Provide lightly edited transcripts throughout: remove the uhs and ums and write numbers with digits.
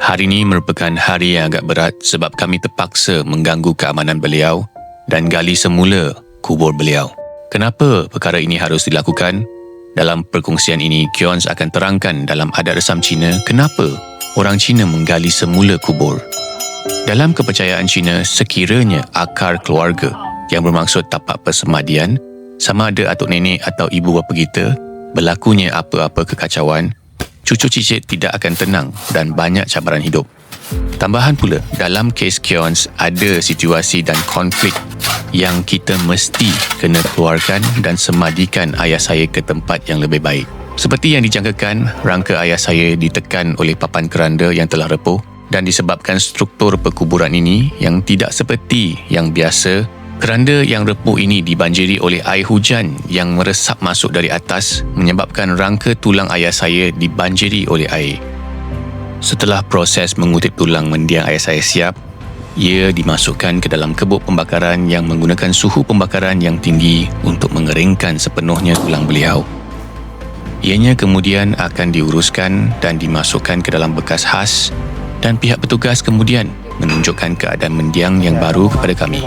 Hari ini merupakan hari yang agak berat sebab kami terpaksa mengganggu keamanan beliau dan gali semula kubur beliau. Kenapa perkara ini harus dilakukan? Dalam perkongsian ini, Kions akan terangkan dalam adat resam Cina kenapa orang Cina menggali semula kubur. Dalam kepercayaan Cina, sekiranya akar keluarga yang bermaksud tapak persemadian, sama ada atuk nenek atau ibu bapa kita, berlakunya apa-apa kekacauan, cucu cicit tidak akan tenang dan banyak cabaran hidup. Tambahan pula, dalam kes Kions ada situasi dan konflik yang kita mesti kena keluarkan dan semadikan ayah saya ke tempat yang lebih baik. Seperti yang dijangkakan, rangka ayah saya ditekan oleh papan keranda yang telah repuh dan disebabkan struktur perkuburan ini yang tidak seperti yang biasa, keranda yang repuh ini dibanjiri oleh air hujan yang meresap masuk dari atas menyebabkan rangka tulang ayah saya dibanjiri oleh air. Setelah proses mengutip tulang mendiang ayah saya siap, ia dimasukkan ke dalam kebuk pembakaran yang menggunakan suhu pembakaran yang tinggi untuk mengeringkan sepenuhnya tulang beliau. Ianya kemudian akan diuruskan dan dimasukkan ke dalam bekas khas dan pihak petugas kemudian menunjukkan keadaan mendiang yang baru kepada kami.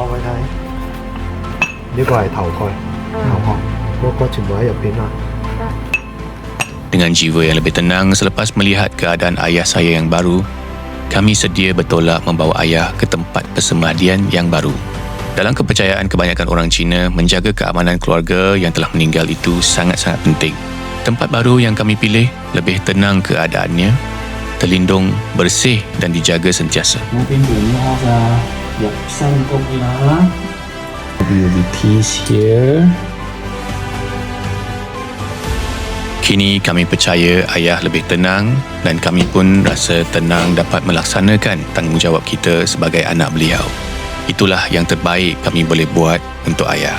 Dengan jiwa yang lebih tenang selepas melihat keadaan ayah saya yang baru, kami sedia bertolak membawa ayah ke tempat persemadian yang baru. Dalam kepercayaan kebanyakan orang Cina, menjaga keamanan keluarga yang telah meninggal itu sangat-sangat penting. Tempat baru yang kami pilih lebih tenang keadaannya, terlindung, bersih dan dijaga sentiasa. Kini kami percaya ayah lebih tenang dan kami pun rasa tenang dapat melaksanakan tanggungjawab kita sebagai anak beliau. Itulah yang terbaik kami boleh buat untuk ayah.